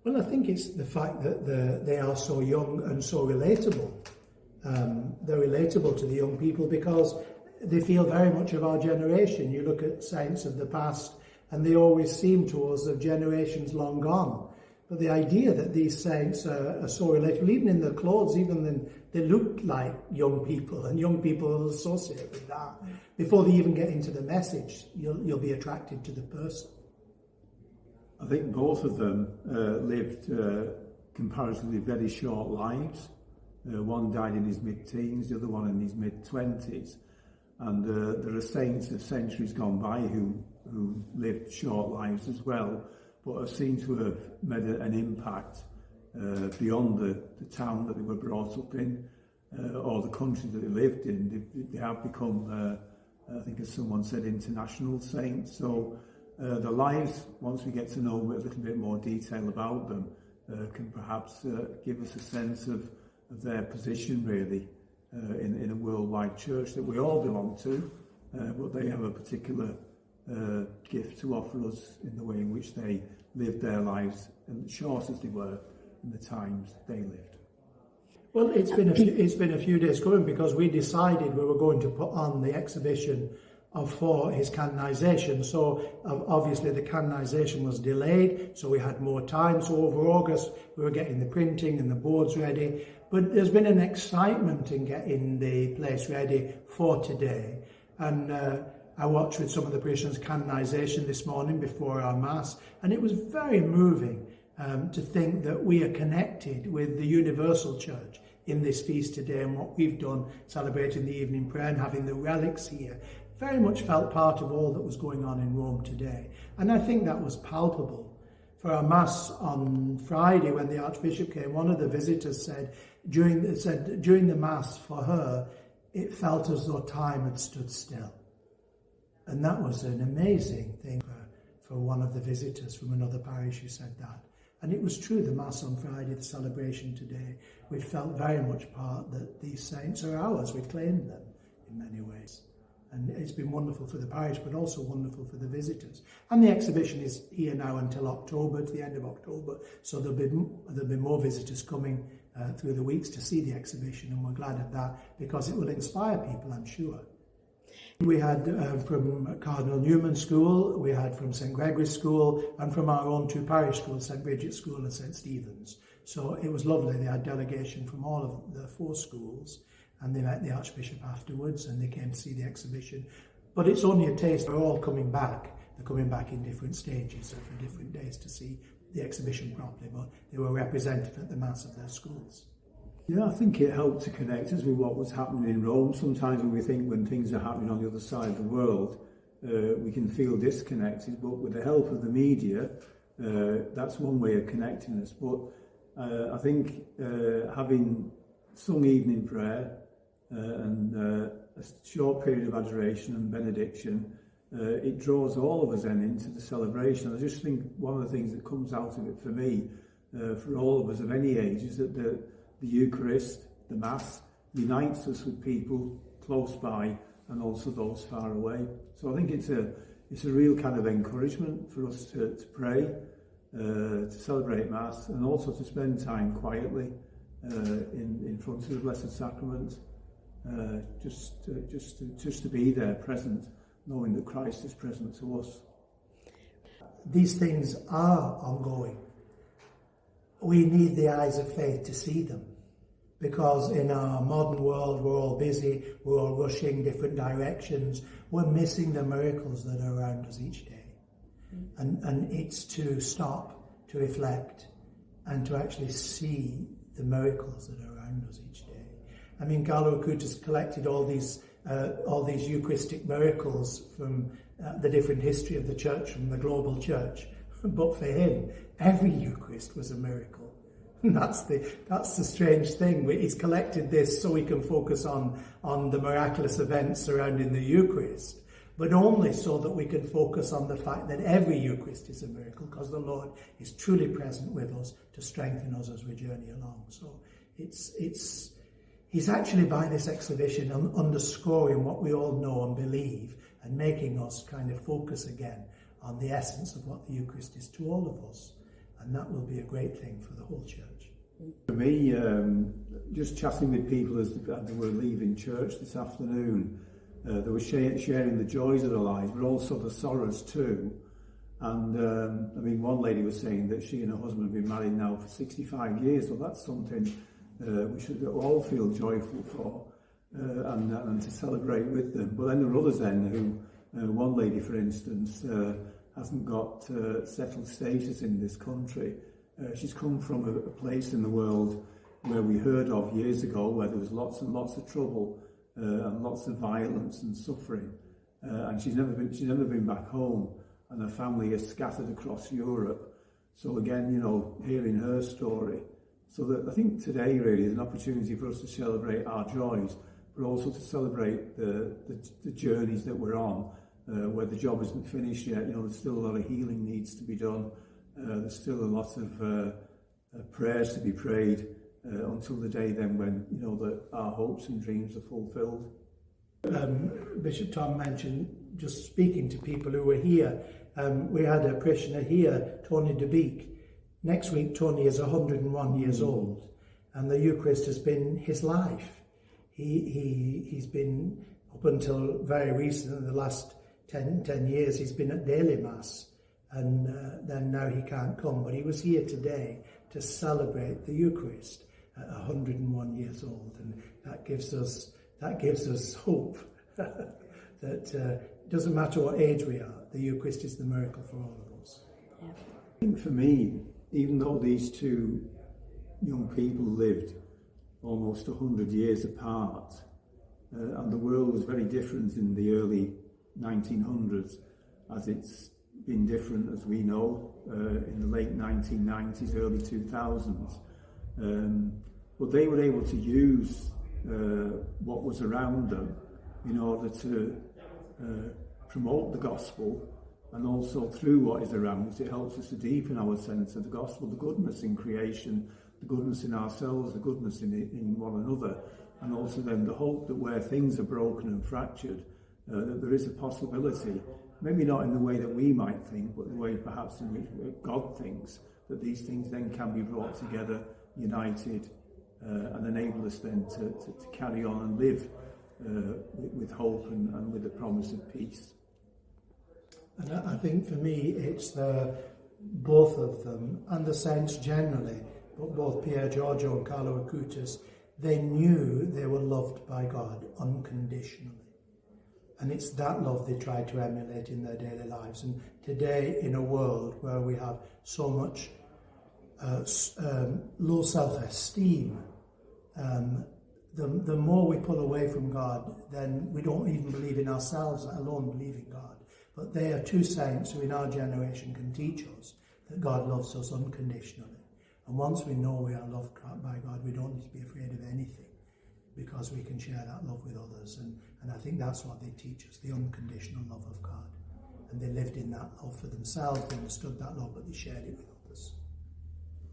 Well, I think it's the fact that they are so young and so relatable. They're relatable to the young people because they feel very much of our generation. You look at saints of the past and they always seem to us of generations long gone. But the idea that these saints are so relatable, even in their clothes, even then they look like young people, and young people will associate with that. Before they even get into the message, you'll be attracted to the person. I think both of them lived comparatively very short lives. One died in his mid-teens, the other one in his mid-20s. And there are saints of centuries gone by who lived short lives as well, but are seen to have made an impact beyond the town that they were brought up in or the country that they lived in. They have become, I think as someone said, international saints. So the lives, once we get to know a little bit more detail about them, can perhaps give us a sense of their position really in a worldwide church that we all belong to, but they have a particular gift to offer us in the way in which they lived their lives, and short as they were in the times they lived. Well, it's been a few days coming because we decided we were going to put on the exhibition for his canonisation. So obviously the canonisation was delayed, so we had more time. So over August we were getting the printing and the boards ready. But there's been an excitement in getting the place ready for today. And I watched with some of the parishioners canonisation this morning before our Mass, and it was very moving to think that we are connected with the universal church in this feast today, and what we've done, celebrating the evening prayer and having the relics here, very much felt part of all that was going on in Rome today. And I think that was palpable. For our Mass on Friday, when the Archbishop came, one of the visitors said during the Mass for her, it felt as though time had stood still. And that was an amazing thing for one of the visitors from another parish who said that. And it was true, the Mass on Friday, the celebration today, we felt very much part that these saints are ours. We claimed them in many ways. And it's been wonderful for the parish, but also wonderful for the visitors. And the exhibition is here now until October, to the end of October. So there'll be more visitors coming through the weeks to see the exhibition, and we're glad of that because it will inspire people, I'm sure. We had from Cardinal Newman School, we had from St Gregory's School, and from our own two parish schools, St Bridget's School and St Stephen's. So it was lovely. They had delegation from all of the four schools, and they met the Archbishop afterwards, and they came to see the exhibition. But it's only a taste. They're all coming back. They're coming back in different stages and for different days to see the exhibition properly, but they were representative at the Mass of their schools. Yeah, I think it helped to connect us with what was happening in Rome. Sometimes when things are happening on the other side of the world, we can feel disconnected, but with the help of the media, that's one way of connecting us. But I think having sung evening prayer and a short period of adoration and benediction, it draws all of us then into the celebration. I just think one of the things that comes out of it for me, for all of us of any age, is that the Eucharist, the Mass, unites us with people close by and also those far away. So I think it's a real kind of encouragement for us to pray, to celebrate Mass, and also to spend time quietly in front of the Blessed Sacrament, just to be there, present, knowing that Christ is present to us. These things are ongoing. We need the eyes of faith to see them, because in our modern world we're all busy, we're all rushing different directions, we're missing the miracles that are around us each day. And it's to stop, to reflect, and to actually see the miracles that are around us each day. I mean, Carlo Acutis collected all these Eucharistic miracles from the different history of the church, from the global church. But for him, every Eucharist was a miracle. And that's the strange thing. He's collected this so he can focus on the miraculous events surrounding the Eucharist, but only so that we can focus on the fact that every Eucharist is a miracle, because the Lord is truly present with us to strengthen us as we journey along. So he's actually, by this exhibition, underscoring what we all know and believe, and making us kind of focus again on the essence of what the Eucharist is to all of us. and that will be a great thing for the whole church. For me, just chatting with people as they were leaving church this afternoon, they were sharing the joys of their lives, but also the sorrows too. And I mean, one lady was saying that she and her husband have been married now for 65 years. Well, that's something we should all feel joyful for and to celebrate with them. But then there are others then who, one lady, for instance, hasn't got settled status in this country. She's come from a place in the world where we heard of years ago, where there was lots and lots of trouble and lots of violence and suffering, and she's never been back home, and her family is scattered across Europe. So again, you know, hearing her story. So that I think today really is an opportunity for us to celebrate our joys, but also to celebrate the journeys that we're on, where the job isn't finished yet. You know, there's still a lot of healing needs to be done. There's still a lot of prayers to be prayed until the day then when, you know, that our hopes and dreams are fulfilled. Bishop Tom mentioned just speaking to people who were here. We had a parishioner here, Tony de Beek. Next week, Tony is 101 years old, and the Eucharist has been his life. He's been, up until very recently, the last 10 years, he's been at daily Mass. And then now he can't come, but he was here today to celebrate the Eucharist at 101 years old, and that gives us hope that it doesn't matter what age we are, the Eucharist is the miracle for all of us. Yeah. I think for me, even though these two young people lived almost 100 years apart, and the world was very different in the early 1900s, as it's been different, as we know, in the late 1990s, early 2000s. But they were able to use what was around them in order to promote the gospel, and also through what is around us, it helps us to deepen our sense of the gospel, the goodness in creation, the goodness in ourselves, the goodness in one another, and also then the hope that where things are broken and fractured, that there is a possibility, maybe not in the way that we might think, but the way perhaps in which God thinks, that these things then can be brought together, united, and enable us then to carry on and live with hope and with the promise of peace. And I think for me it's both of them, and the saints generally, but both Pier, Giorgio and Carlo Acutis, they knew they were loved by God unconditionally. And it's that love they try to emulate in their daily lives. And today, in a world where we have so much low self-esteem, the more we pull away from God, then we don't even believe in ourselves, let alone believe in God. But they are two saints who in our generation can teach us that God loves us unconditionally. And once we know we are loved by God, we don't need to be afraid of anything, because we can share that love with others. And I think that's what they teach us, the unconditional love of God. And they lived in that love for themselves, they understood that love, but they shared it with others.